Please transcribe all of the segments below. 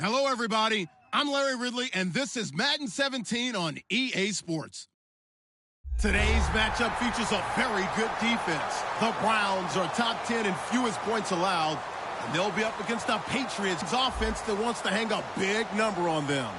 Hello, everybody. I'm Larry Ridley, and this is Madden 17 on EA Sports. Today's matchup features a very good defense. The Browns are top 10 in fewest points allowed, and they'll be up against the Patriots' offense that wants to hang a big number on them.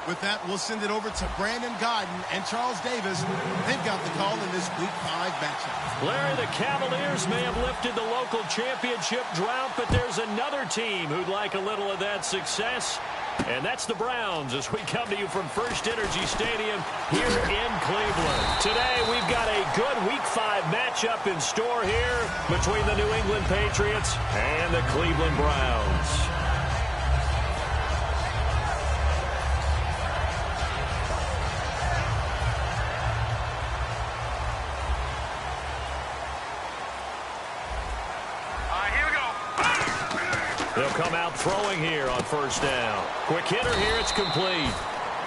With that, we'll send it over to Brandon Godden and Charles Davis. They've got the call in this Week 5 matchup. Larry, the Cavaliers may have lifted the local championship drought, but there's another team who'd like a little of that success, and that's the Browns as we come to you from First Energy Stadium here in Cleveland. Today, we've got a good Week 5 matchup in store here between the New England Patriots and the Cleveland Browns. They'll come out throwing here on first down. Quick hitter here, it's complete.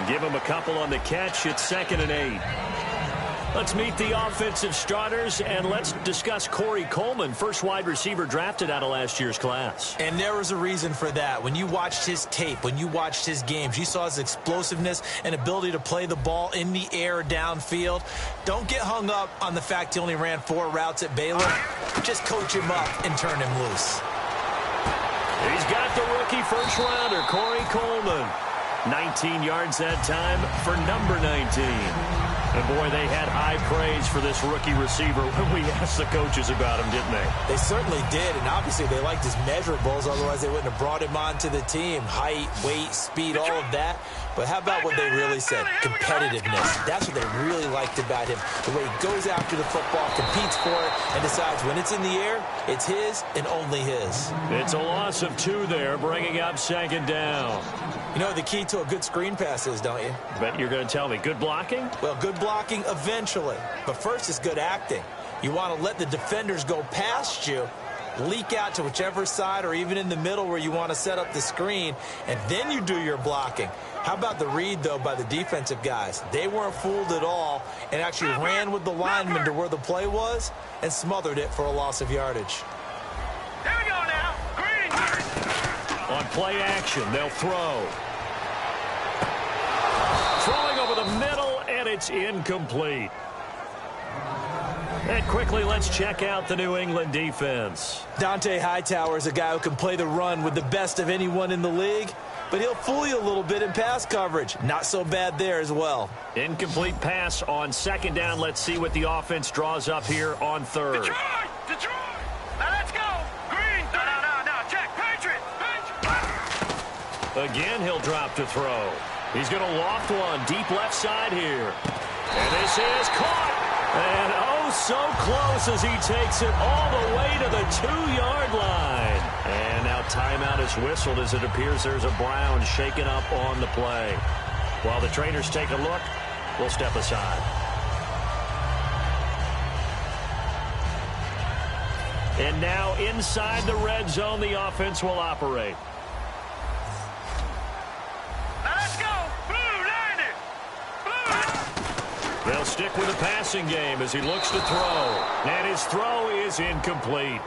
Give him a couple on the catch, it's 2nd and 8. Let's meet the offensive starters, and let's discuss Corey Coleman, first wide receiver drafted out of last year's class. And there was a reason for that. When you watched his tape, when you watched his games, you saw his explosiveness and ability to play the ball in the air downfield. Don't get hung up on the fact he only ran 4 routes at Baylor. Just coach him up and turn him loose. He's got the rookie first-rounder, Corey Coleman. 19 yards that time for number 19. And, boy, they had high praise for this rookie receiver when we asked the coaches about him, didn't they? They certainly did, and obviously they liked his measurables. Otherwise, they wouldn't have brought him onto the team. Height, weight, speed, all of that. But how about what they really said? Competitiveness. That's what they really liked about him. The way he goes after the football, competes for it, and decides when it's in the air, it's his and only his. It's a loss of 2 there, bringing up 2nd down. You know what the key to a good screen pass is, don't you? Bet you're going to tell me. Good blocking? Well, good blocking eventually. But first is good acting. You want to let the defenders go past you, leak out to whichever side or even in the middle where you want to set up the screen, and then you do your blocking. How about the read, though, by the defensive guys? They weren't fooled at all and actually ran with the lineman to where the play was and smothered it for a loss of yardage. Here we go now. Green. On play action, they'll throw. Throwing over the middle, and it's incomplete. And quickly, let's check out the New England defense. Dante Hightower is a guy who can play the run with the best of anyone in the league, but he'll fool you a little bit in pass coverage. Not so bad there as well. Incomplete pass on 2nd down. Let's see what the offense draws up here on 3rd. Detroit! Now let's go! Green! No, check! Patriot! Again, he'll drop to throw. He's going to loft one deep left side here. And this is caught. And oh, so close as he takes it all the way to the 2-yard line. And now timeout is whistled as it appears there's a Brown shaken up on the play. While the trainers take a look, we'll step aside. And now inside the red zone, the offense will operate. They'll stick with the passing game as he looks to throw. And his throw is incomplete.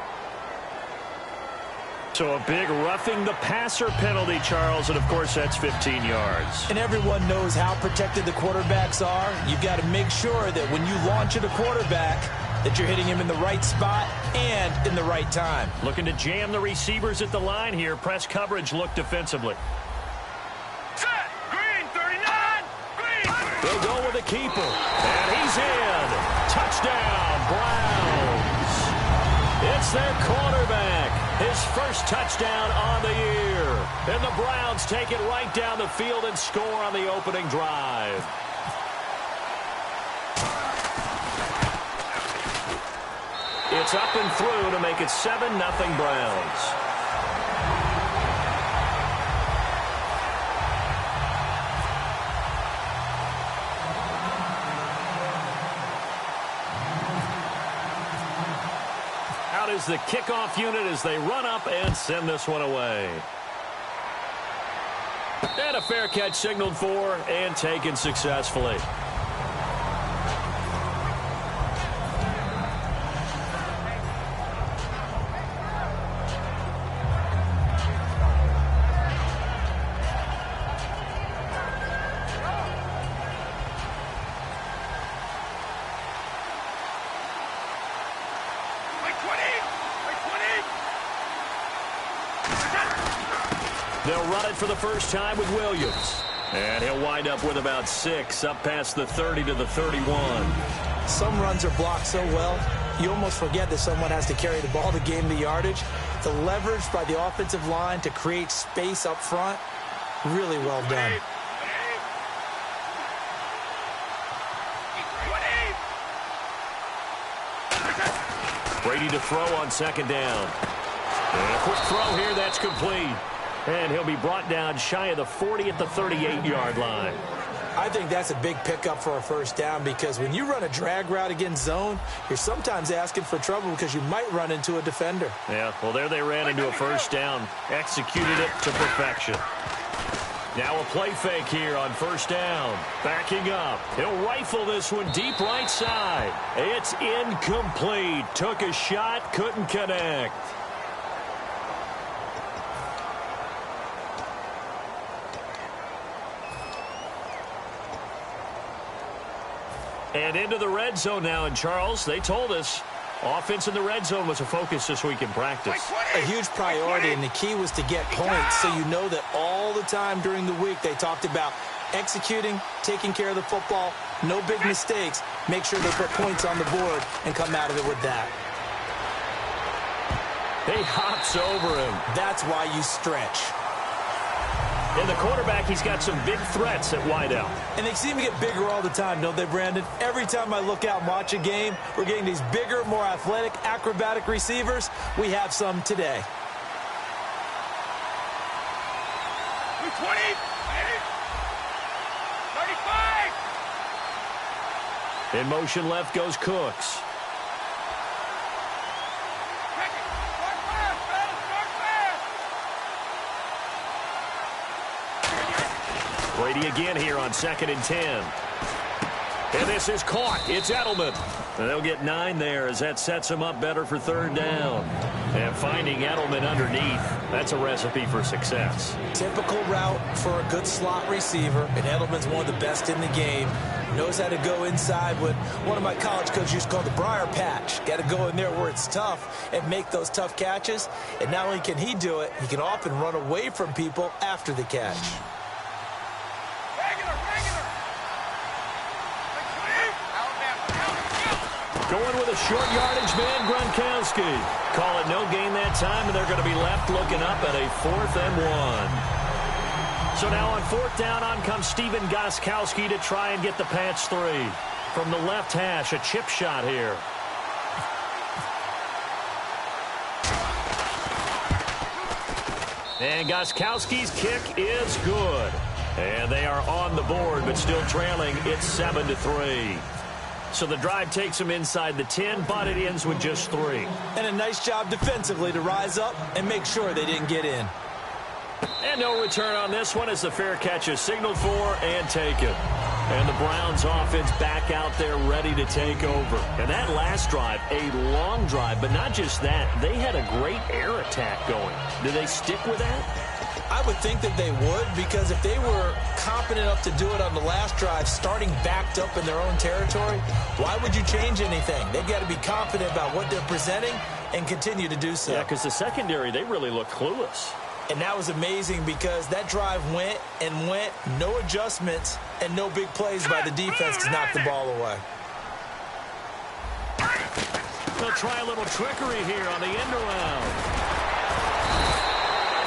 So a big roughing the passer penalty, Charles, and of course that's 15 yards. And everyone knows how protected the quarterbacks are. You've got to make sure that when you launch at a quarterback, that you're hitting him in the right spot and in the right time. Looking to jam the receivers at the line here. Press coverage look defensively. They'll go with a keeper, and he's in. Touchdown, Browns. It's their quarterback, his first touchdown on the year. And the Browns take it right down the field and score on the opening drive. It's up and through to make it 7-0 Browns. Is the kickoff unit as they run up and send this one away. And a fair catch signaled for and taken successfully. They'll run it for the first time with Williams. And he'll wind up with about 6, up past the 30 to the 31. Some runs are blocked so well, you almost forget that someone has to carry the ball to gain the yardage. The leverage by the offensive line to create space up front, really well done. Brady to throw on second down. And a quick throw here, that's complete. And he'll be brought down shy of the 40 at the 38-yard line. I think that's a big pickup for a first down because when you run a drag route against zone, you're sometimes asking for trouble because you might run into a defender. Yeah, well, there they ran into a first down. Executed it to perfection. Now a play fake here on first down. Backing up. He'll rifle this one deep right side. It's incomplete. Took a shot, couldn't connect. And into the red zone now. And Charles, they told us offense in the red zone was a focus this week in practice. A huge priority, and the key was to get points, so you know that all the time during the week they talked about executing, taking care of the football, no big mistakes, make sure they put points on the board and come out of it with that. He hops over him. That's why you stretch. And the quarterback, he's got some big threats at wideout. And they seem to get bigger all the time, don't they, Brandon? Every time I look out and watch a game, we're getting these bigger, more athletic, acrobatic receivers. We have some today. 20, 35. In motion left goes Cooks. Brady again here on 2nd and 10. And this is caught. It's Edelman. And they'll get 9 there as that sets him up better for 3rd down. And finding Edelman underneath, that's a recipe for success. Typical route for a good slot receiver, and Edelman's one of the best in the game. Knows how to go inside what one of my college coaches used to call the briar patch. Got to go in there where it's tough and make those tough catches. And not only can he do it, he can often run away from people after the catch. Going with a short yardage man, Gronkowski. Call it no gain that time, and they're going to be left looking up at a 4th and 1. So now on 4th down, on comes Stephen Gostkowski to try and get the Pats 3. From the left hash, a chip shot here. And Gostkowski's kick is good. And they are on the board, but still trailing. It's 7-3. So the drive takes them inside the 10, but it ends with just 3. And a nice job defensively to rise up and make sure they didn't get in. And no return on this one as the fair catch is signaled for and taken. And the Browns offense back out there ready to take over. And that last drive, a long drive, but not just that. They had a great air attack going. Do they stick with that? I would think that they would, because if they were competent enough to do it on the last drive, starting backed up in their own territory, why would you change anything? They've got to be confident about what they're presenting and continue to do so. Yeah, because the secondary, they really look clueless. And that was amazing because that drive went and went, no adjustments, and no big plays by the defense to knock the ball away. They'll try a little trickery here on the end around.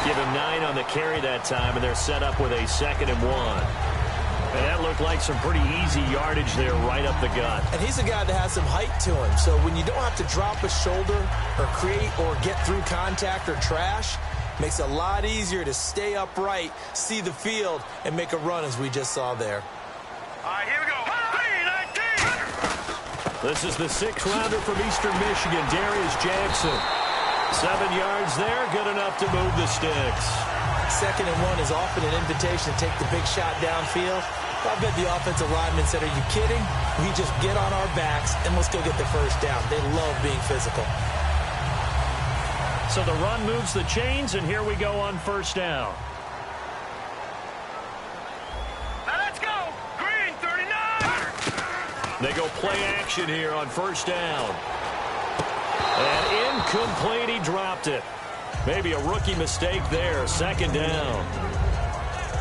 Give him 9 on the carry that time, and they're set up with a 2nd and 1. And that looked like some pretty easy yardage there right up the gut. And he's a guy that has some height to him, so when you don't have to drop a shoulder or create or get through contact or trash, makes it a lot easier to stay upright, see the field, and make a run as we just saw there. All right, here we go. 3-19. This is the 6th rounder from Eastern Michigan, Darius Jackson. 7 yards there, good enough to move the sticks. 2nd and 1 is often an invitation to take the big shot downfield. I bet the offensive lineman said, are you kidding? We just get on our backs and let's go get the first down. They love being physical. So the run moves the chains, and here we go on 1st down. Now let's go. Green, 39. They go play action here on 1st down. And incomplete, he dropped it. Maybe a rookie mistake there. Second down.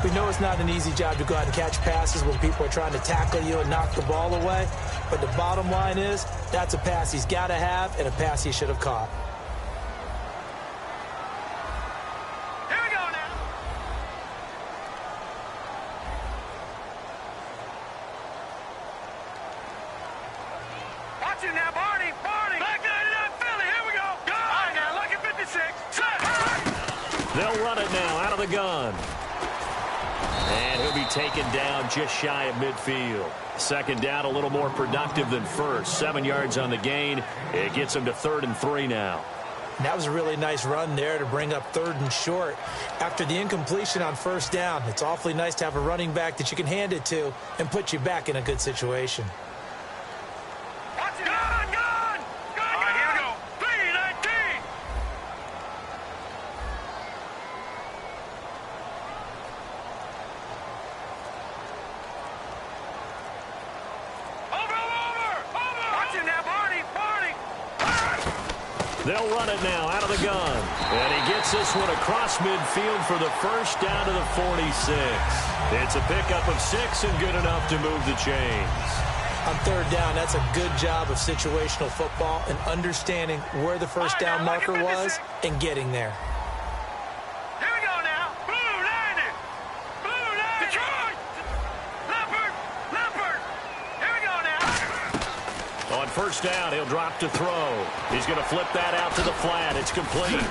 We know it's not an easy job to go out and catch passes when people are trying to tackle you and knock the ball away. But the bottom line is, that's a pass he's got to have and a pass he should have caught. Here we go now. Watch it now, Barney. Back 99 Philly. Here we go. Go. All right, now, look at 56. Set. They'll run it now out of the gun. And he'll be taken down just shy of midfield. Second down, a little more productive than first. 7 yards on the gain. It gets him to 3rd and 3 now. And that was a really nice run there to bring up 3rd and short. After the incompletion on first down, it's awfully nice to have a running back that you can hand it to and put you back in a good situation. Watch it. Gun. All right, here we go. 3-19. Over. Watch it now, Barney. They'll run it now out of the gun. And he gets this one across midfield for the first down to the 46. It's a pickup of 6 and good enough to move the chains. On third down, that's a good job of situational football and understanding where the first down marker was and getting there. Here we go now. Blue 90. Detroit. Leopard. Here we go now. On first down, he'll drop to throw. He's going to flip that out to the flat. It's complete.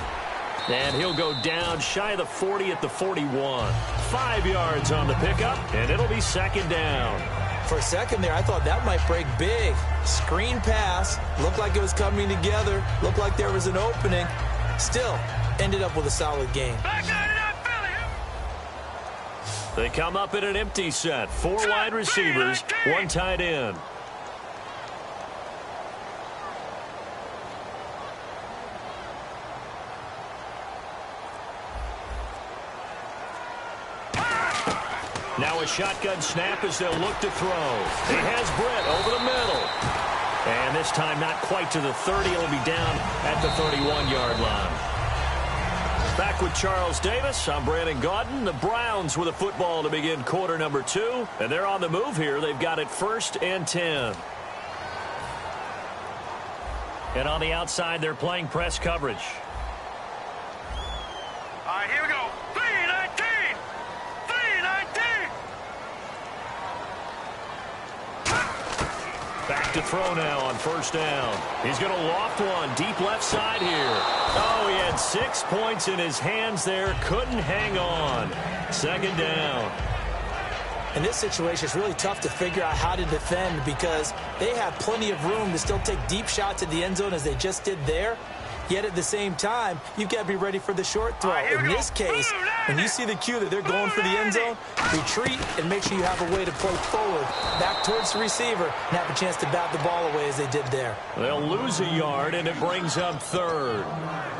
And he'll go down shy of the 40 at the 41. 5 yards on the pickup, and it'll be second down. For a second there, I thought that might break big. Screen pass. Looked like it was coming together. Looked like there was an opening. Still, ended up with a solid gain. Back 99 Philly. They come up in an empty set. 4 wide receivers, 1 tight end. Now a shotgun snap as they'll look to throw. He has Britt over the middle. And this time not quite to the 30. He'll be down at the 31-yard line. Back with Charles Davis. I'm Brandon Gaudin. The Browns with a football to begin quarter number 2. And they're on the move here. They've got it 1st and 10. And on the outside, they're playing press coverage. All right, here we go. 3-19. Back to throw now on first down. He's going to loft one deep left side here. Oh, he had 6 points in his hands there. Couldn't hang on. Second down. In this situation, it's really tough to figure out how to defend because they have plenty of room to still take deep shots at the end zone as they just did there. Yet at the same time, you've got to be ready for the short throw. In this case, when you see the cue that they're going for the end zone, retreat and make sure you have a way to play forward, back towards the receiver, and have a chance to bat the ball away as they did there. They'll lose a yard, and it brings up 3rd.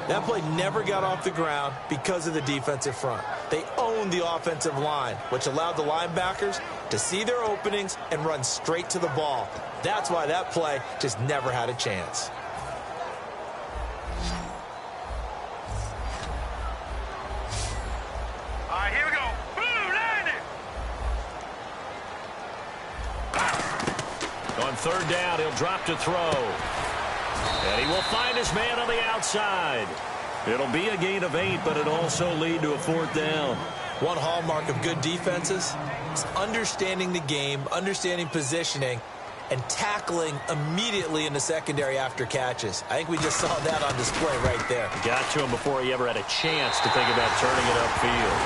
That play never got off the ground because of the defensive front. They owned the offensive line, which allowed the linebackers to see their openings and run straight to the ball. That's why that play just never had a chance. All right, here we go. Blue 90. On third down, he'll drop to throw. And he will find his man on the outside. It'll be a gain of 8, but it'll also lead to a 4th down. One hallmark of good defenses is understanding the game, understanding positioning, and tackling immediately in the secondary after catches. I think we just saw that on display right there. Got to him before he ever had a chance to think about turning it upfield.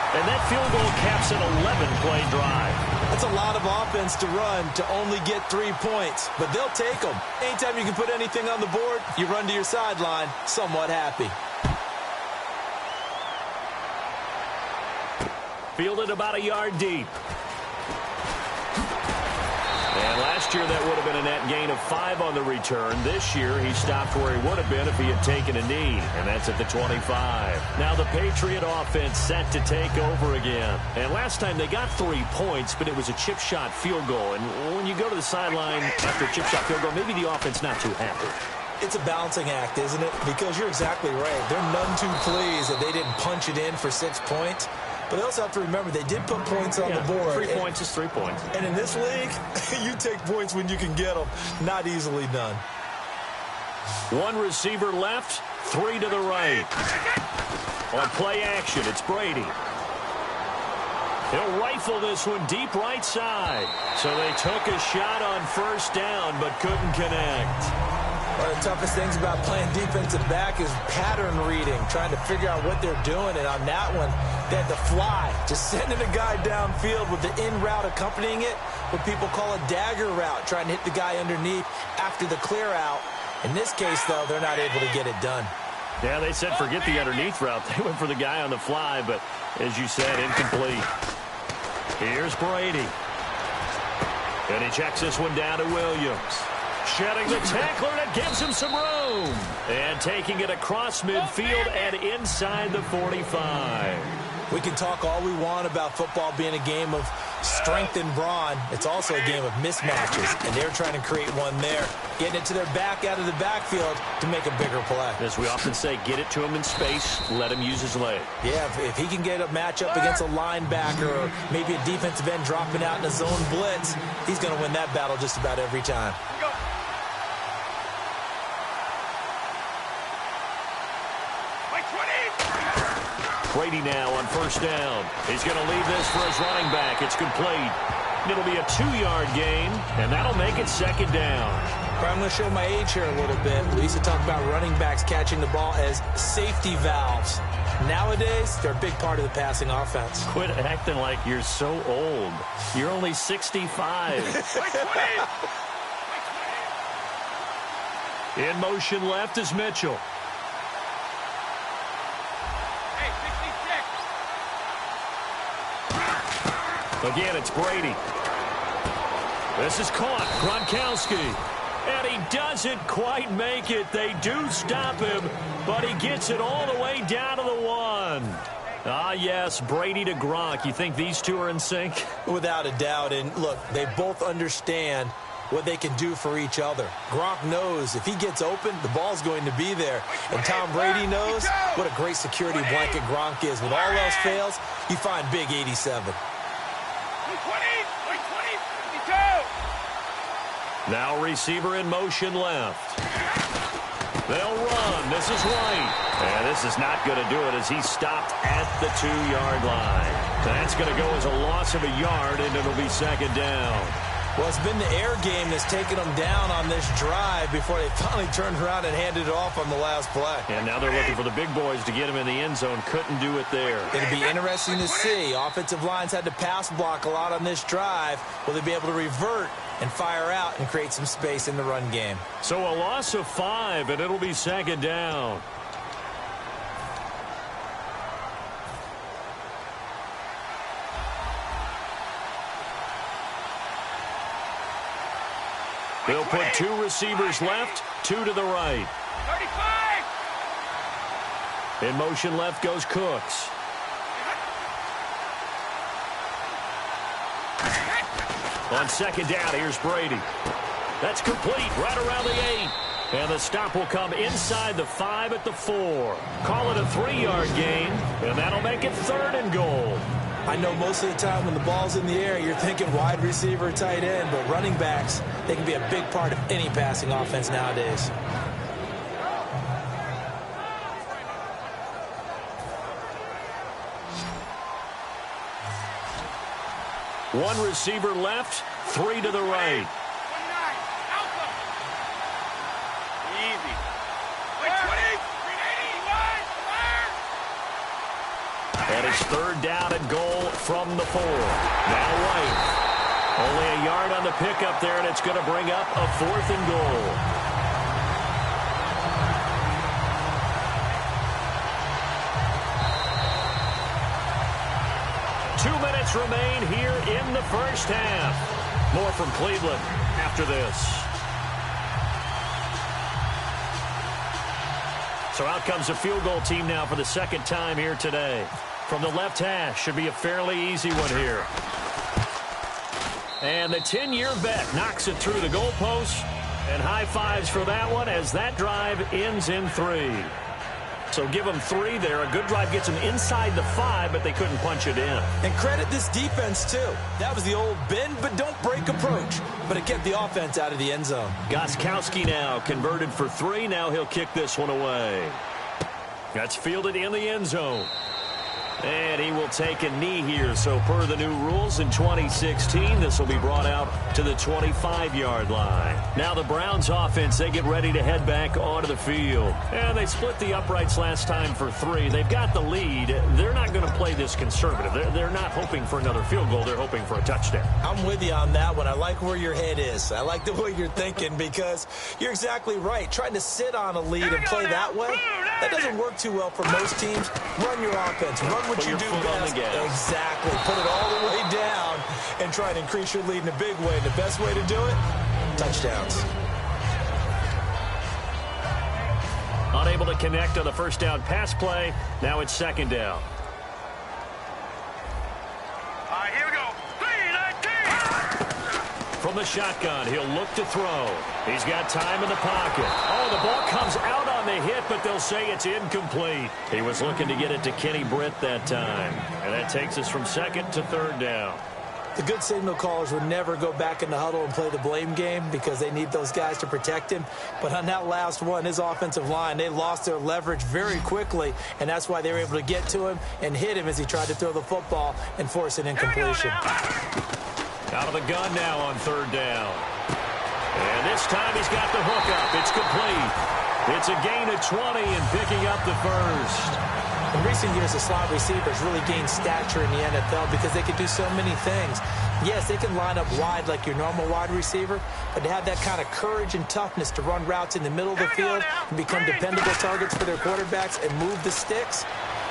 And that field goal caps an 11-play drive. That's a lot of offense to run to only get 3 points, but they'll take them. Anytime you can put anything on the board, you run to your sideline somewhat happy. Fielded about a yard deep. And last year that would have been a net gain of 5 on the return. This year he stopped where he would have been if he had taken a knee, and that's at the 25. Now the Patriot offense set to take over again. And last time they got 3 points, but it was a chip shot field goal. And when you go to the sideline after a chip shot field goal, maybe the offense not too happy. It's a balancing act, isn't it? Because you're exactly right. They're none too pleased that they didn't punch it in for 6 points. But they also have to remember they did put points on the board. 3 points is 3 points. And in this league, you take points when you can get them. Not easily done. One receiver left, 3 to the right. On play action, it's Brady. He'll rifle this one deep right side. So they took a shot on first down but couldn't connect. One of the toughest things about playing defensive back is pattern reading, trying to figure out what they're doing. And on that one, they had to fly, just sending a guy downfield with the in route accompanying it, what people call a dagger route, trying to hit the guy underneath after the clear out. In this case, though, they're not able to get it done. Yeah, they said forget the underneath route. They went for the guy on the fly, but as you said, incomplete. Here's Brady. And he checks this one down to Williams. Shedding the tackler that gives him some room. And taking it across midfield and inside the 45. We can talk all we want about football being a game of strength and brawn. It's also a game of mismatches, and they're trying to create one there, getting it to their back out of the backfield to make a bigger play. As we often say, get it to him in space, let him use his leg. Yeah, if he can get a matchup against a linebacker or maybe a defensive end dropping out in a zone blitz, he's going to win that battle just about every time. Brady now on first down. He's going to leave this for his running back. It's complete. It'll be a 2-yard gain, and that'll make it second down. I'm going to show my age here a little bit. We used to talk about running backs catching the ball as safety valves. Nowadays, they're a big part of the passing offense. Quit acting like you're so old. You're only 65. In motion left is Mitchell. Again, it's Brady. This is caught. Gronkowski. And he doesn't quite make it. They do stop him, but he gets it all the way down to the 1. Ah, yes, Brady to Gronk. You think these two are in sync? Without a doubt. And look, they both understand what they can do for each other. Gronk knows if he gets open, the ball's going to be there. And Tom Brady knows what a great security blanket Gronk is. When all else fails, you find big 87. Now receiver in motion left. They'll run. This is White. And this is not going to do it as he's stopped at the 2-yard line. That's going to go as a loss of a yard, and it'll be second down. Well, it's been the air game that's taken them down on this drive before they finally turned around and handed it off on the last play. And now they're looking for the big boys to get him in the end zone. Couldn't do it there. It'll be interesting to see. Offensive lines had to pass block a lot on this drive. Will they be able to revert and fire out and create some space in the run game? So a loss of 5, and it'll be second down. They'll put 2 receivers left, 2 to the right. 35. In motion left goes Cooks. On second down, here's Brady. That's complete right around the 8. And the stop will come inside the 5 at the 4. Call it a 3-yard gain, and that'll make it 3rd and goal. I know most of the time when the ball's in the air, you're thinking wide receiver, tight end, but running backs, they can be a big part of any passing offense nowadays. One receiver left, 3 to the right. And it's 3rd down and goal from the 4. Now White. Only a yard on the pickup there, and it's going to bring up a 4th and goal. Two minutes remain here in the first half. More from Cleveland after this. So out comes a field goal team now for the second time here today. From the left hash, should be a fairly easy one here. And the 10-year vet knocks it through the goalpost. And high fives for that one as that drive ends in 3. So give them 3 there. A good drive gets them inside the 5, but they couldn't punch it in. And credit this defense, too. That was the old bend but don't break approach. But it kept the offense out of the end zone. Gostkowski now converted for 3. Now he'll kick this one away. That's fielded in the end zone. And he will take a knee here. So per the new rules in 2016, this will be brought out to the 25-yard line. Now the Browns offense, they get ready to head back onto the field. And they split the uprights last time for 3. They've got the lead. They're not going to play this conservative. They're not hoping for another field goal. They're hoping for a touchdown. I'm with you on that one. I like where your head is. I like the way you're thinking because you're exactly right. Trying to sit on a lead and play that way, that doesn't work too well for most teams. Run your offense. Run what you do best. Exactly. Put it all the way down and try to increase your lead in a big way. And the best way to do it, touchdowns. Unable to connect on the first down pass play. Now it's second down. All right, here we go. 3-19. From the shotgun, he'll look to throw. He's got time in the pocket. Oh, the ball comes out on the hit, but they'll say it's incomplete. He was looking to get it to Kenny Britt that time. And that takes us from second to third down. The good signal callers would never go back in the huddle and play the blame game because they need those guys to protect him. But on that last one, his offensive line, they lost their leverage very quickly, and that's why they were able to get to him and hit him as he tried to throw the football and force an incompletion. Out of the gun now on third down. And this time he's got the hook up. It's complete. It's a gain of 20 and picking up the first. In recent years, the slot receivers really gained stature in the NFL because they can do so many things. Yes, they can line up wide like your normal wide receiver, but to have that kind of courage and toughness to run routes in the middle of the field and become dependable targets for their quarterbacks and move the sticks,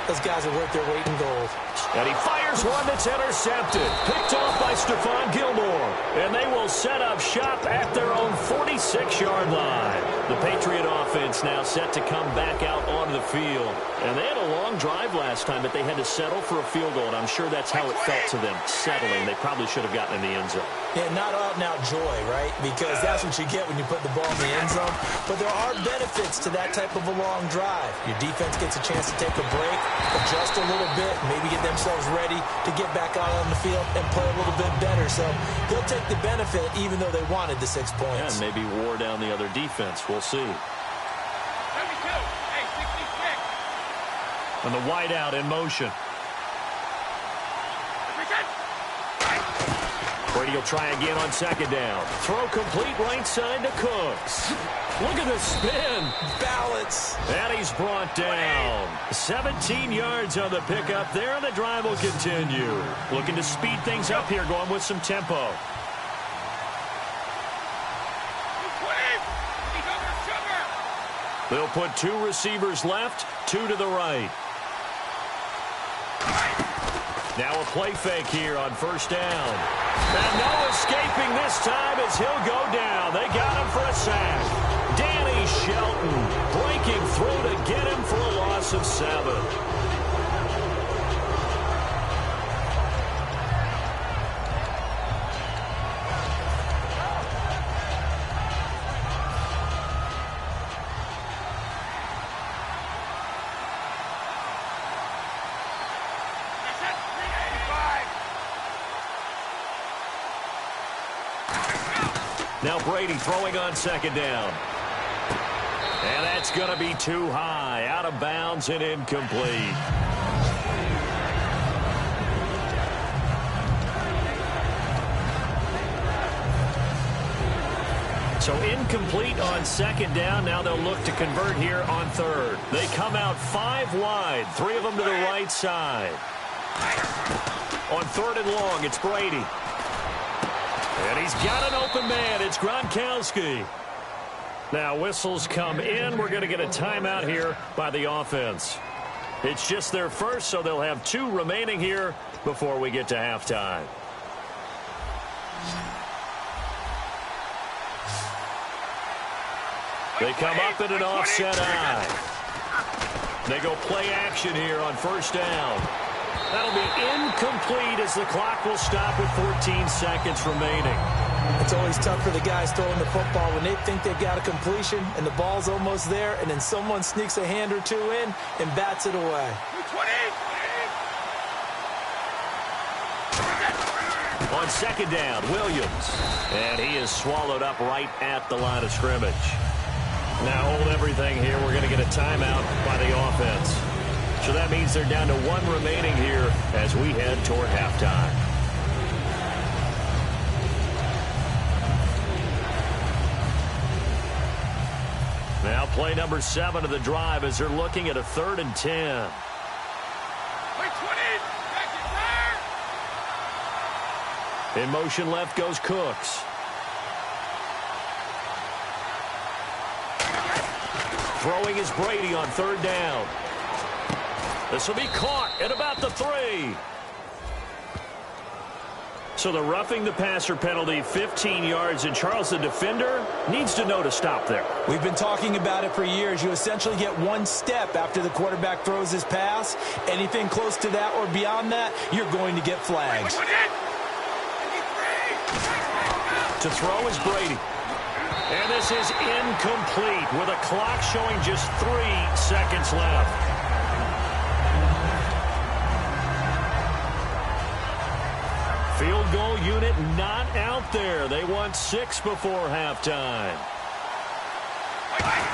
those guys are worth their weight in gold. And he fires one that's intercepted. Picked off by Stephon Gilmore. And they will set up shop at their own 46-yard line. The Patriot offense now set to come back out onto the field. And they had a long drive last time, but they had to settle for a field goal. And I'm sure that's how it felt to them, settling. They probably should have gotten in the end zone. Yeah, not out and out joy, right? Because that's what you get when you put the ball in the end zone. But there are benefits to that type of a long drive. Your defense gets a chance to take a break, adjust a little bit, maybe get themselves ready to get back out on the field and play a little bit better. So they'll take the benefit even though they wanted the 6 points. And maybe wore down the other defense. We'll see. 72. Hey, 66. And the wideout in motion. Brady will try again on second down. Throw complete right side to Cooks. Look at the spin. Balance. And he's brought down. 17 yards on the pickup there, and the drive will continue. Looking to speed things up here, going with some tempo. They'll put 2 receivers left, 2 to the right. Now a play fake here on first down. And no escaping this time as he'll go down. They got him for a sack. Danny Shelton breaking through to get him for a loss of 7. Now Brady throwing on second down. And that's going to be too high. Out of bounds and incomplete. So incomplete on second down. Now they'll look to convert here on third. They come out 5 wide. 3 of them to the right side. On third and long, it's Brady. And he's got an open man. It's Gronkowski. Now whistles come in. We're going to get a timeout here by the offense. It's just their first, so they'll have 2 remaining here before we get to halftime. They come up in an offset eye. They go play action here on first down. That'll be incomplete as the clock will stop with 14 seconds remaining. It's always tough for the guys throwing the football when they think they've got a completion and the ball's almost there, and then someone sneaks a hand or two in and bats it away. 20. On second down, Williams. And he is swallowed up right at the line of scrimmage. Now hold everything here. We're going to get a timeout by the offense. So that means they're down to one remaining here as we head toward halftime. Now play number 7 of the drive as they're looking at a 3rd and 10. In motion left goes Cooks. Throwing is Brady on 3rd down. This will be caught at about the 3. So the roughing the passer penalty, 15 yards, and Charles, the defender, needs to know to stop there. We've been talking about it for years. You essentially get one step after the quarterback throws his pass. Anything close to that or beyond that, you're going to get flags. To throw is Brady. And this is incomplete with a clock showing just 3 seconds left. Field goal unit not out there. They want 6 before halftime.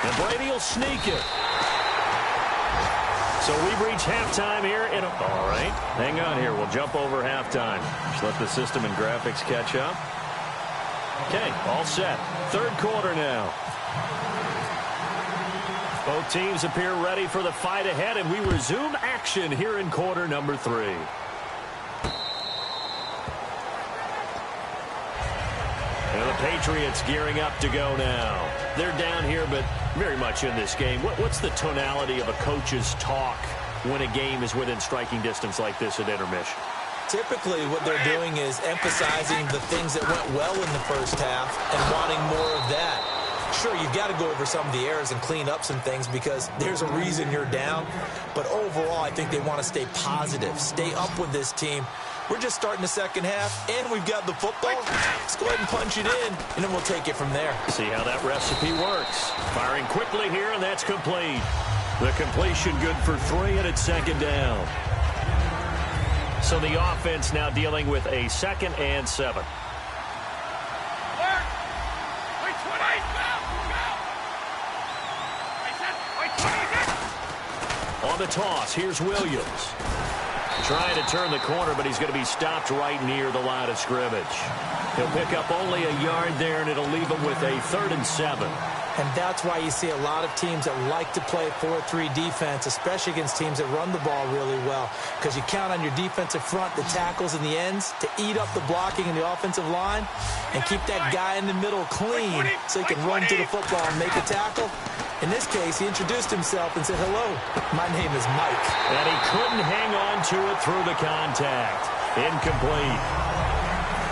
And Brady will sneak it. So we've reached halftime here. All right, hang on here. We'll jump over halftime. Just let the system and graphics catch up. Okay, all set. 3rd quarter now. Both teams appear ready for the fight ahead, and we resume action here in quarter number 3. And the Patriots gearing up to go now. They're down here, but very much in this game. What's the tonality of a coach's talk when a game is within striking distance like this at intermission? Typically, what they're doing is emphasizing the things that went well in the first half and wanting more of that. Sure, you've got to go over some of the errors and clean up some things because there's a reason you're down. But overall, I think they want to stay positive, stay up with this team. We're just starting the second half, and we've got the football. Let's go ahead and punch it in, and then we'll take it from there. See how that recipe works. Firing quickly here, and that's complete. The completion good for 3, and it's 2nd down. So the offense now dealing with a 2nd and 7. On the toss, here's Williams. Trying to turn the corner, but he's going to be stopped right near the line of scrimmage. He'll pick up only a yard there, and it'll leave him with a 3rd and 7. And that's why you see a lot of teams that like to play 4-3 defense, especially against teams that run the ball really well, because you count on your defensive front, the tackles and the ends, to eat up the blocking in the offensive line and keep that guy in the middle clean so he can run to the football and make a tackle. In this case, he introduced himself and said, "Hello, my name is Mike." And he couldn't hang on to it through the contact. Incomplete.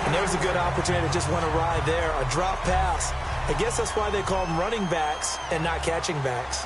And there was a good opportunity that just went awry there, a drop pass. I guess that's why they call them running backs and not catching backs.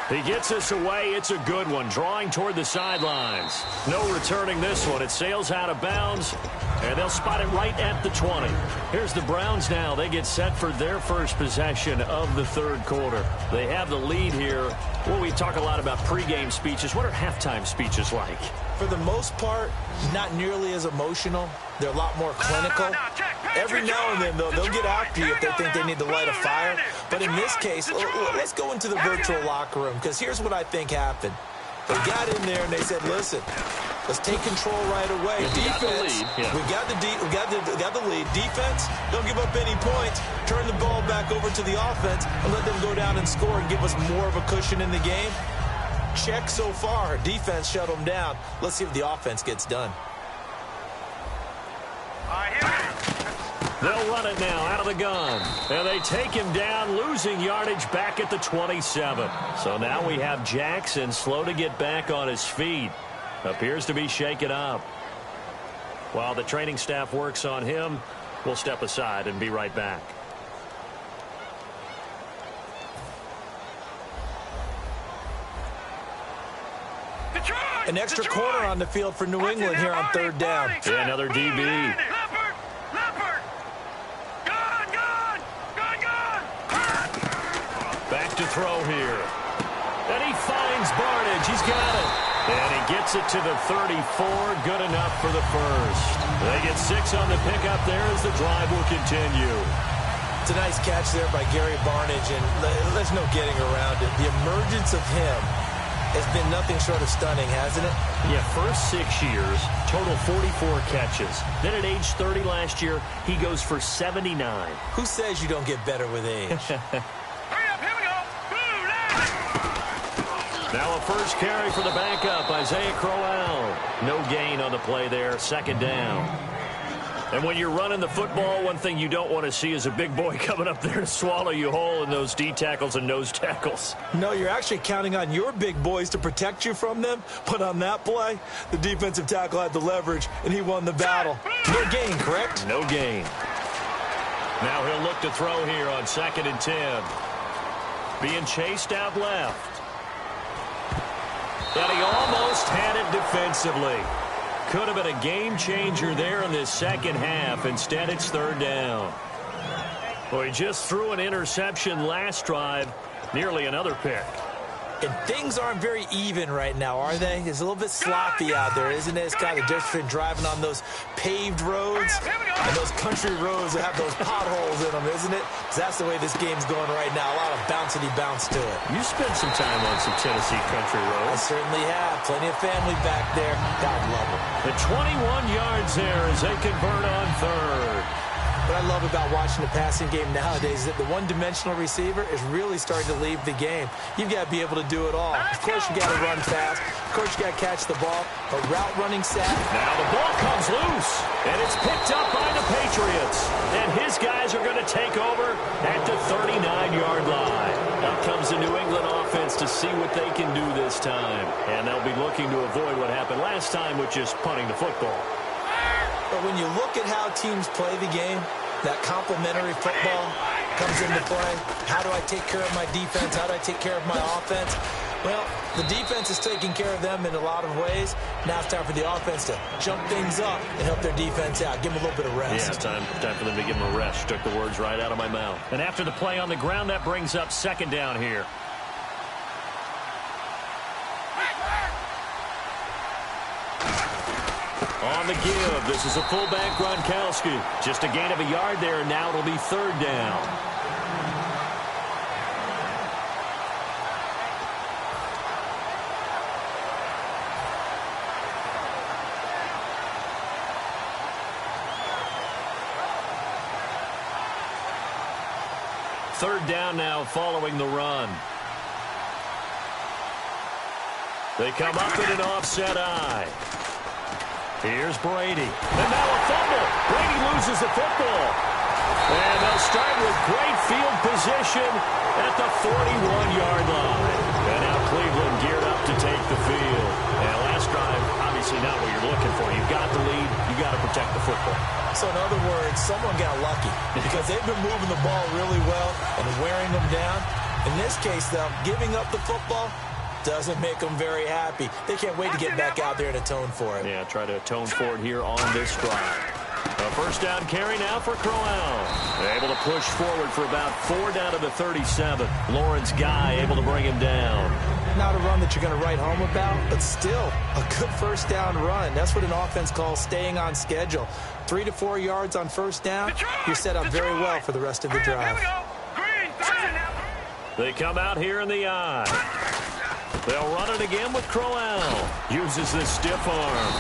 He gets us away. It's a good one. Drawing toward the sidelines. No returning this one. It sails out of bounds, and they'll spot it right at the 20. Here's the Browns now. They get set for their first possession of the 3rd quarter. They have the lead here. Well, we talk a lot about pregame speeches. What are halftime speeches like? For the most part, not nearly as emotional. They're a lot more clinical. Every now and then, though, they'll get after you if they think they need to light a fire. But in this case, let's go into the virtual locker room, because here's what I think happened. They got in there and they said, "Listen, let's take control right away. Defense, we got the lead. Defense, don't give up any points. Turn the ball back over to the offense and let them go down and score and give us more of a cushion in the game." Check so far. Defense shut them down. Let's see if the offense gets done. They'll run it now out of the gun. And they take him down, losing yardage back at the 27. So now we have Jackson slow to get back on his feet. Appears to be shaken up. While the training staff works on him, we'll step aside and be right back. An extra corner on the field for New England here on third down. Yeah, another DB. Back to throw here. And he finds Barnage. He's got it. And he gets it to the 34. Good enough for the first. They get 6 on the pickup there as the drive will continue. It's a nice catch there by Gary Barnage, and there's no getting around it. The emergence of him has been nothing short of stunning, hasn't it? Yeah, first 6 years, total 44 catches. Then at age 30 last year, he goes for 79. Who says you don't get better with age? Now a first carry for the backup, Isaiah Crowell. No gain on the play there, second down. And when you're running the football, one thing you don't want to see is a big boy coming up there to swallow you whole in those D tackles and nose tackles. No, you're actually counting on your big boys to protect you from them. But on that play, the defensive tackle had the leverage, and he won the battle. No gain, correct? No gain. Now he'll look to throw here on 2nd and 10. Being chased out left. And he almost had it defensively. Could have been a game changer there in this second half. Instead, it's third down. Well, he just threw an interception last drive. Nearly another pick. And things aren't very even right now, are they? It's a little bit sloppy out there, isn't it? It's kind of different driving on those paved roads and those country roads that have those potholes in them, isn't it? Because that's the way this game's going right now. A lot of bouncy bounce to it. You spent some time on some Tennessee country roads. I certainly have. Plenty of family back there. God love them. The 21 yards there as they convert on third. What I love about watching the passing game nowadays is that the one-dimensional receiver is really starting to leave the game. You've got to be able to do it all. Of course, you got to run fast. Of course, you got to catch the ball. A route running sack. Now the ball comes loose, and it's picked up by the Patriots. And his guys are going to take over at the 39-yard line. Out comes the New England offense to see what they can do this time. And they'll be looking to avoid what happened last time, which is punting the football. But when you look at how teams play the game, that complementary football comes into play. How do I take care of my defense? How do I take care of my offense? Well, the defense is taking care of them in a lot of ways. Now it's time for the offense to jump things up and help their defense out. Give them a little bit of rest. Yeah, time for them to give them a rest. Took the words right out of my mouth. And after the play on the ground, that brings up second down here. On the give, this is a fullback Gronkowski. Just a gain of a yard there, and now it'll be third down. Third down now following the run. They come up in an offset eye. Here's Brady. And now a fumble. Brady loses the football. And they'll start with great field position at the 41-yard line. And now Cleveland geared up to take the field. And last drive, obviously not what you're looking for. You've got the lead. You've got to protect the football. So in other words, someone got lucky because they've been moving the ball really well and wearing them down. In this case, though, giving up the football doesn't make them very happy. They can't wait to get back out there and atone for it. Yeah, try to atone for it here on this drive. A first down carry now for Crowell. They're able to push forward for about 4 down to the 37. Lawrence Guy able to bring him down. Not a run that you're going to write home about, but still a good first down run. That's what an offense calls staying on schedule. 3 to 4 yards on first down. You're set up very well for the rest of the drive. They come out here in the eye. They'll run it again with Crowell. Uses the stiff arm.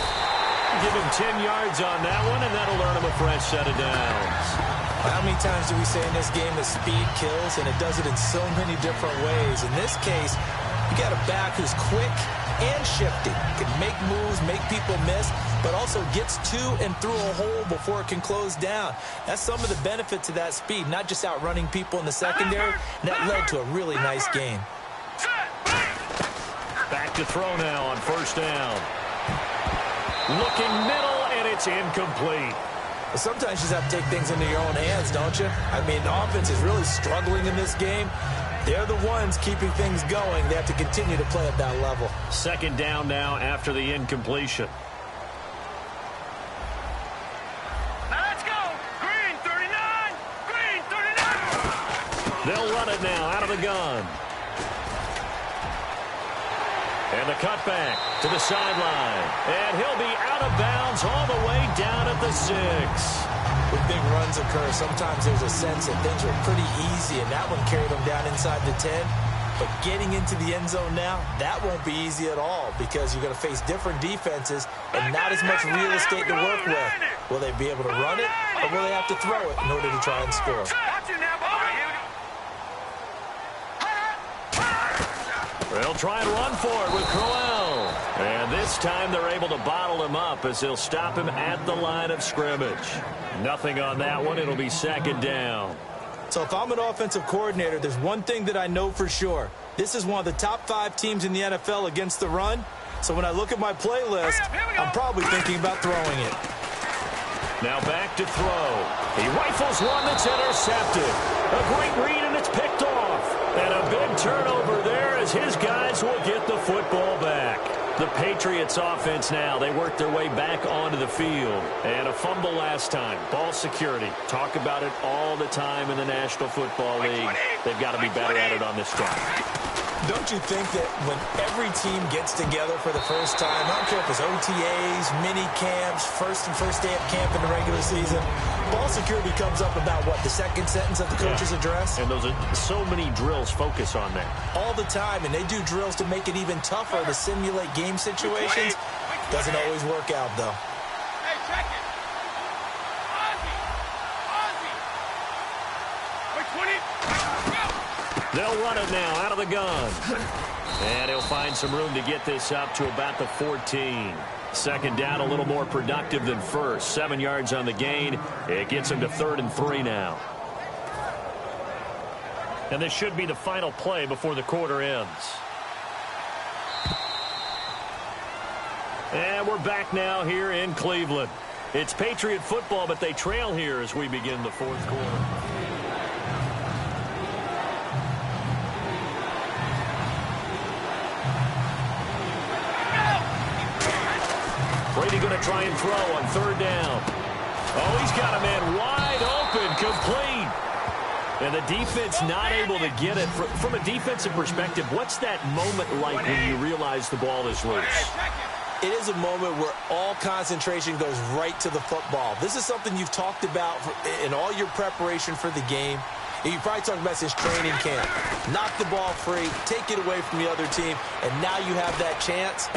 Give him 10 yards on that one, and that'll earn him a fresh set of downs. How many times do we say in this game that speed kills, and it does it in so many different ways? In this case, you got a back who's quick and shifty. Can make moves, make people miss, but also gets to and through a hole before it can close down. That's some of the benefits of that speed, not just outrunning people in the secondary, and that led to a really nice game. Back to throw now on first down. Looking middle, and it's incomplete. Well, sometimes you just have to take things into your own hands, don't you? I mean, the offense is really struggling in this game. They're the ones keeping things going. They have to continue to play at that level. Second down now after the incompletion. Now let's go. Green 39. Green 39. They'll run it now out of the gun. And the cutback to the sideline. And he'll be out of bounds all the way down at the 6. When big runs occur, sometimes there's a sense that things are pretty easy, and that one carried them down inside the 10. But getting into the end zone now, that won't be easy at all because you're going to face different defenses and not as much real estate to work with. Will they be able to run it, or will they have to throw it in order to try and score? They'll try and run for it with Crowell. And this time they're able to bottle him up as they'll stop him at the line of scrimmage. Nothing on that one. It'll be second down. So if I'm an offensive coordinator, there's one thing that I know for sure. This is one of the top 5 teams in the NFL against the run. So when I look at my playlist, I'm probably thinking about throwing it. Now back to throw. He rifles one that's intercepted. A great read, and it's picked off. And a big turnover there as his guys will get the football back. The Patriots offense now, they work their way back onto the field. And a fumble last time. Ball security. Talk about it all the time in the National Football League. They've got to be better at it on this drive. Don't you think that when every team gets together for the first time, I don't care if it's OTAs, mini camps, first day of camp in the regular season, ball security comes up about what, the second sentence of the coach's address? And those are so many drills focus on that. All the time, and they do drills to make it even tougher to simulate game situations. Doesn't always work out, though. Hey, check it. Ozzie. 20. They'll run it now out of the gun. And he'll find some room to get this up to about the 14. Second down, a little more productive than first. 7 yards on the gain. It gets him to 3rd and 3 now. And this should be the final play before the quarter ends. And we're back now here in Cleveland. It's Patriot football, but they trail here as we begin the 4th quarter. Brady going to try and throw on 3rd down. Oh, he's got a man wide open, complete. And the defense not able to get it. From a defensive perspective, what's that moment like when you realize the ball is loose? It is a moment where all concentration goes right to the football. This is something you've talked about in all your preparation for the game. And you probably talked about since training camp. Knock the ball free, take it away from the other team, and now you have that chance.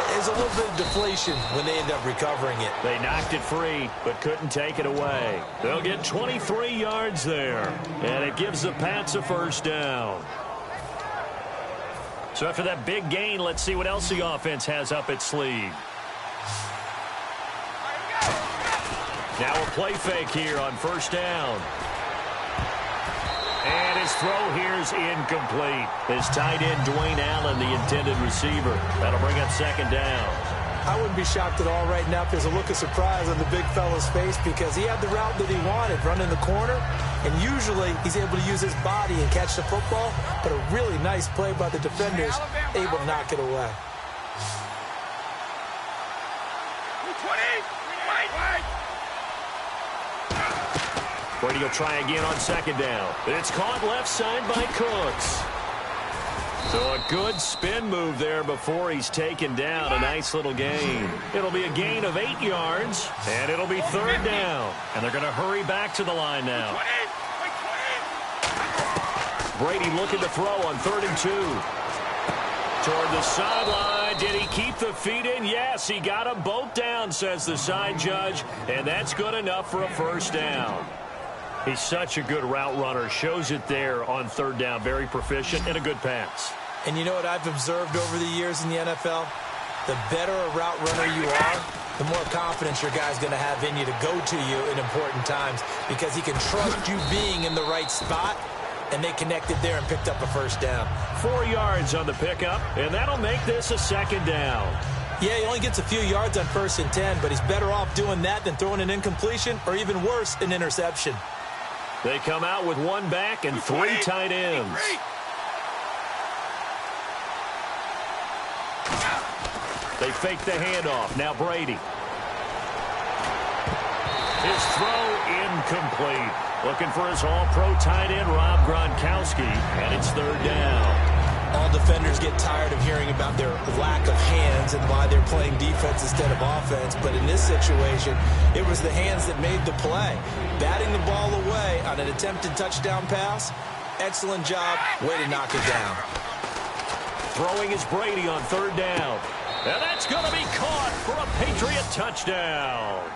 There's a little bit of deflation when they end up recovering it. They knocked it free, but couldn't take it away. They'll get 23 yards there, and it gives the Pats a 1st down. So after that big gain, let's see what else the offense has up its sleeve. Now a play fake here on 1st down. And his throw here is incomplete. His tight end, Dwayne Allen, the intended receiver. That'll bring up 2nd down. I wouldn't be shocked at all right now if there's a look of surprise on the big fella's face because he had the route that he wanted, running the corner. And usually he's able to use his body and catch the football. But a really nice play by the defenders, able to knock it away. 20. Wait. Brady will try again on 2nd down. It's caught left side by Cooks. So a good spin move there before he's taken down. A nice little gain. It'll be a gain of 8 yards, and it'll be 3rd down. And they're going to hurry back to the line now. Brady looking to throw on 3rd and 2. Toward the sideline. Did he keep the feet in? Yes, he got them both down, says the side judge. And that's good enough for a 1st down. He's such a good route runner. Shows it there on 3rd down. Very proficient and a good pass. And you know what I've observed over the years in the NFL? The better a route runner you are, the more confidence your guy's going to have in you to go to you in important times because he can trust you being in the right spot, and they connected there and picked up a 1st down. 4 yards on the pickup, and that'll make this a 2nd down. Yeah, he only gets a few yards on 1st and 10, but he's better off doing that than throwing an incompletion or even worse, an interception. They come out with one back and three tight ends. They fake the handoff. Now Brady. His throw incomplete. Looking for his all-pro tight end, Rob Gronkowski, and it's third down. All defenders get tired of hearing about their lack of hands and why they're playing defense instead of offense. But in this situation, it was the hands that made the play. Batting the ball away on an attempted touchdown pass. Excellent job. Way to knock it down. Throwing is Brady on third down. And that's going to be caught for a Patriot touchdown.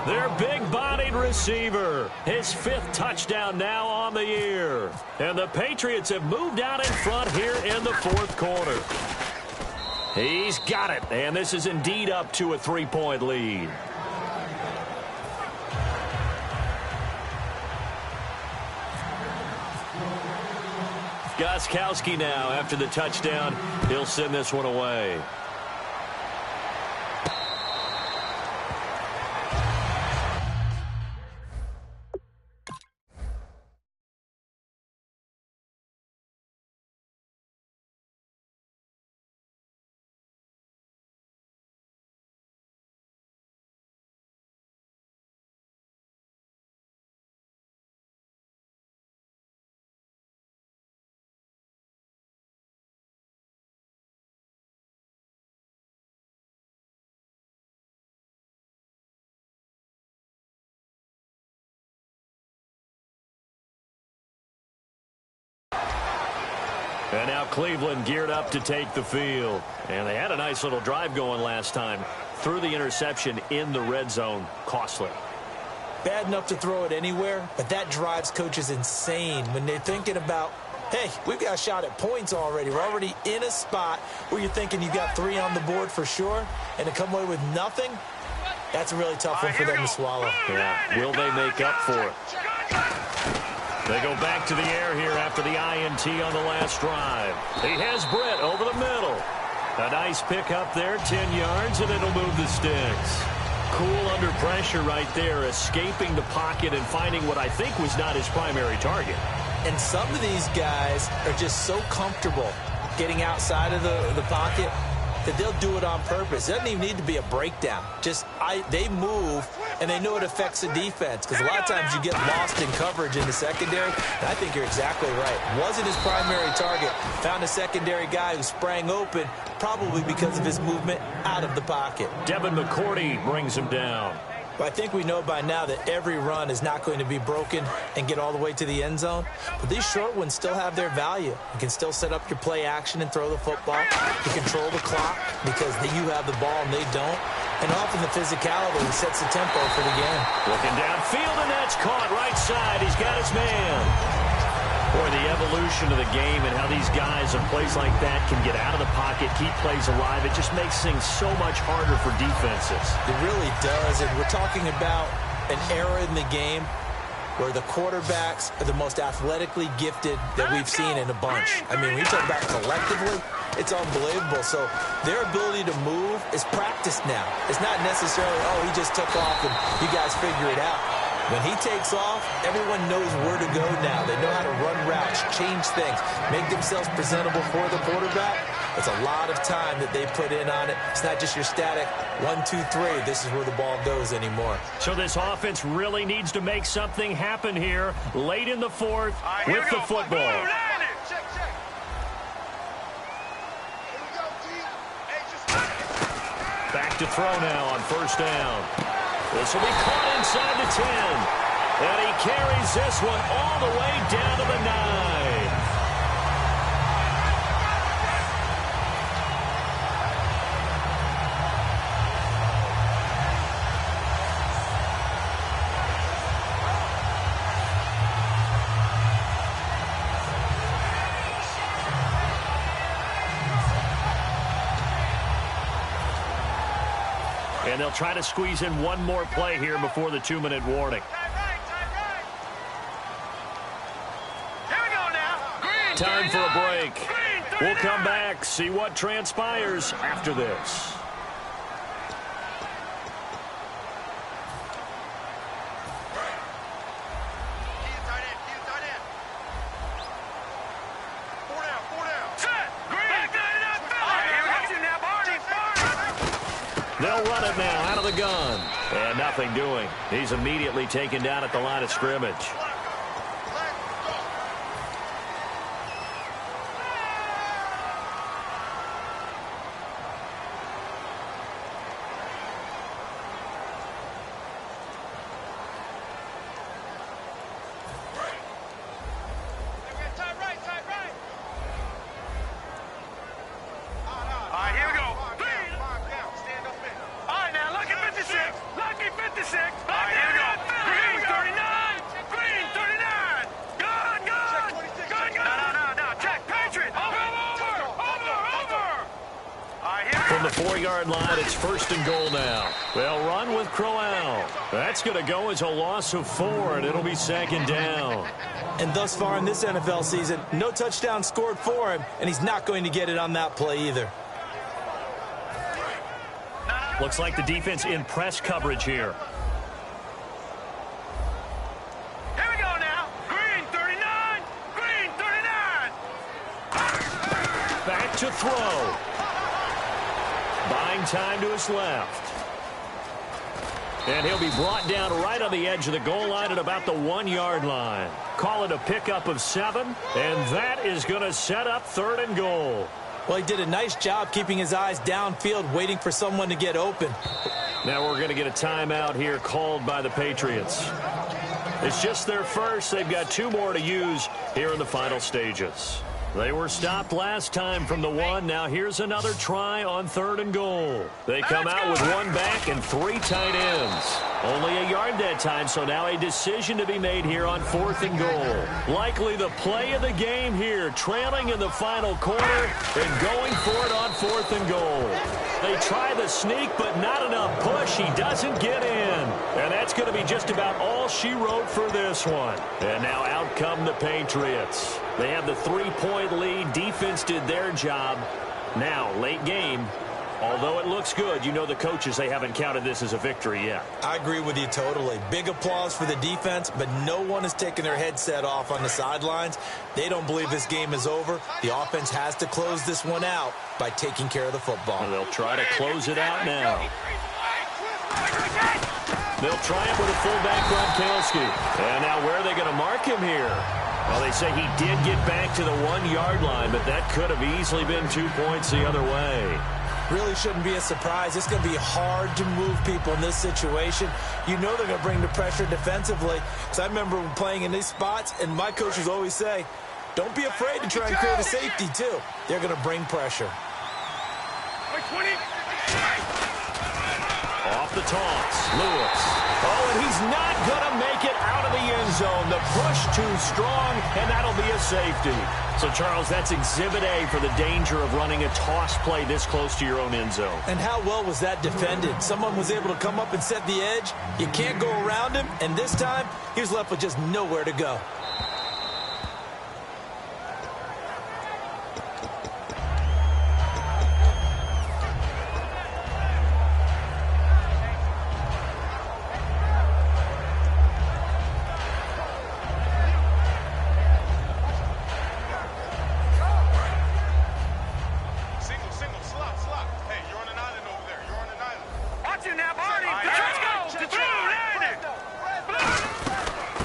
Their big-bodied receiver. His fifth touchdown now on the year. And the Patriots have moved out in front here in the fourth quarter. He's got it. And this is indeed up to a 3-point lead. Gostkowski now after the touchdown. He'll send this one away. And now Cleveland geared up to take the field. And they had a nice little drive going last time. Threw the interception in the red zone. Costly. Bad enough to throw it anywhere, but that drives coaches insane when they're thinking about, hey, we've got a shot at points already. We're already in a spot where you're thinking you got 3 on the board for sure, and to come away with nothing, that's a really tough one for them to swallow. Yeah, will they make up for it? They go back to the air here after the INT on the last drive. He has Britt over the middle. A nice pick up there, 10 yards, and it'll move the sticks. Cool under pressure right there, escaping the pocket and finding what I think was not his primary target. And some of these guys are just so comfortable getting outside of the pocket that they'll do it on purpose. It doesn't even need to be a breakdown. They move, and they know it affects the defense, because a lot of times you get lost in coverage in the secondary, and I think you're exactly right. Wasn't his primary target. Found a secondary guy who sprang open, probably because of his movement out of the pocket. Devin McCourty brings him down. But I think we know by now that every run is not going to be broken and get all the way to the end zone. But these short ones still have their value. You can still set up your play action and throw the football. You control the clock because you have the ball and they don't. And often the physicality sets the tempo for the game. Looking downfield, and that's caught right side. He's got his man. Boy, the evolution of the game and how these guys in plays like that can get out of the pocket, keep plays alive, it just makes things so much harder for defenses. It really does, and we're talking about an era in the game where the quarterbacks are the most athletically gifted that we've seen in a bunch. I mean, when you talk about collectively, it's unbelievable. So their ability to move is practiced now. It's not necessarily, oh, he just took off and you guys figure it out. When he takes off, everyone knows where to go now. They know how to run routes, change things, make themselves presentable for the quarterback. It's a lot of time that they put in on it. It's not just your static 1, 2, 3. This is where the ball goes anymore. So this offense really needs to make something happen here late in the fourth with the football. Back to throw now on first down. This will be caught inside the 10. And he carries this one all the way down to the 9. And they'll try to squeeze in one more play here before the 2-minute warning. Time for a break. We'll come back, see what transpires after this. They'll run it now out of the gun. And nothing doing. He's immediately taken down at the line of scrimmage. From the 4-yard line, it's 1st and goal now. They'll run with Crowell. That's going to go as a loss of 4, and it'll be 2nd down. And thus far in this NFL season, no touchdown scored for him, and he's not going to get it on that play either. Looks like the defense in press coverage here. Here we go now. Green 39. Green 39. Back to throw. Buying time to his left. And he'll be brought down right on the edge of the goal line at about the 1-yard line. Call it a pickup of 7, and that is going to set up 3rd and goal. Well, he did a nice job keeping his eyes downfield, waiting for someone to get open. Now we're going to get a timeout here called by the Patriots. It's just their first. They've got 2 more to use here in the final stages. They were stopped last time from the 1. Now here's another try on 3rd and goal. They come out with 1 back and 3 tight ends. Only a yard that time, so now a decision to be made here on 4th and goal. Likely the play of the game here, trailing in the final quarter and going for it on 4th and goal. They try the sneak, but not enough push. He doesn't get in. And that's going to be just about all she wrote for this one. And now out come the Patriots. They have the 3-point lead. Defense did their job. Now, late game. Although it looks good, you know the coaches, they haven't counted this as a victory yet. I agree with you totally. Big applause for the defense, but no one is taking their headset off on the sidelines. They don't believe this game is over. The offense has to close this one out by taking care of the football. And they'll try to close it out now. They'll try it with a fullback Gronkowski. And now where are they going to mark him here? Well, they say he did get back to the 1-yard line, but that could have easily been 2 points the other way. Really shouldn't be a surprise. It's going to be hard to move people in this situation. You know they're going to bring the pressure defensively. Because I remember playing in these spots, and my coaches always say, don't be afraid to try and create a safety, too. They're going to bring pressure. Off the taunts, Lewis. Oh, and he's not going to make it out of the end zone. The push too strong, and that'll be a safety. So, Charles, that's Exhibit A for the danger of running a toss play this close to your own end zone. And how well was that defended? Someone was able to come up and set the edge. You can't go around him, and this time, he was left with just nowhere to go.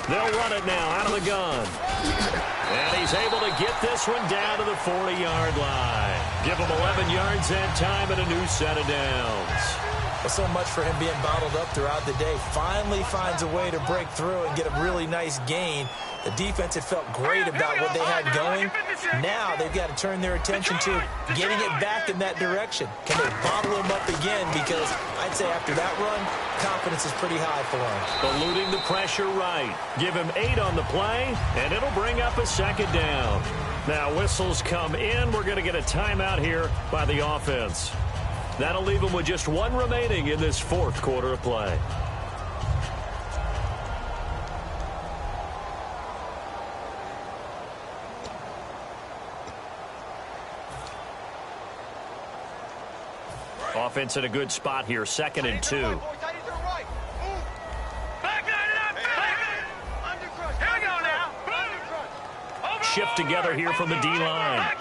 They'll run it now out of the gun. And he's able to get this one down to the 40-yard line. Give him 11 yards that time and a new set of downs. Well, so much for him being bottled up throughout the day. Finally finds a way to break through and get a really nice gain. The defense had felt great about what they had going. Now they've got to turn their attention to getting it back in that direction. Can they bottle him up again? Because I'd say after that run, confidence is pretty high for him. Eluding the pressure right. Give him 8 on the play, and it'll bring up a 2nd down. Now whistles come in. We're going to get a timeout here by the offense. That'll leave them with just 1 remaining in this 4th quarter of play. Offense in a good spot here, 2nd and 2. Shift together here from the D-line.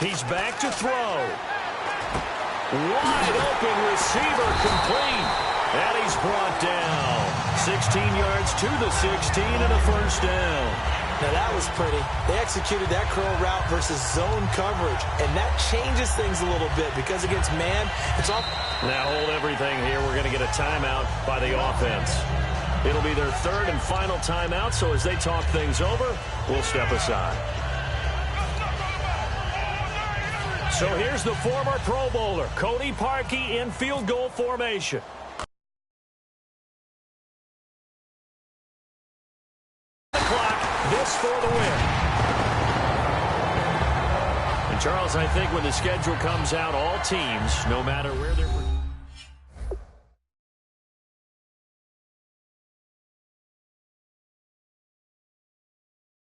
He's back to throw. Wide open receiver complete. And he's brought down. 16 yards to the 16 and a first down. Now that was pretty. They executed that curl route versus zone coverage, and that changes things a little bit because against man, it's all... Now hold everything here. We're going to get a timeout by the offense. It'll be their third and final timeout, so as they talk things over, we'll step aside. So here's the former Pro Bowler, Cody Parkey, in field goal formation. The clock, this for the win. And Charles, I think when the schedule comes out, all teams, no matter where they're...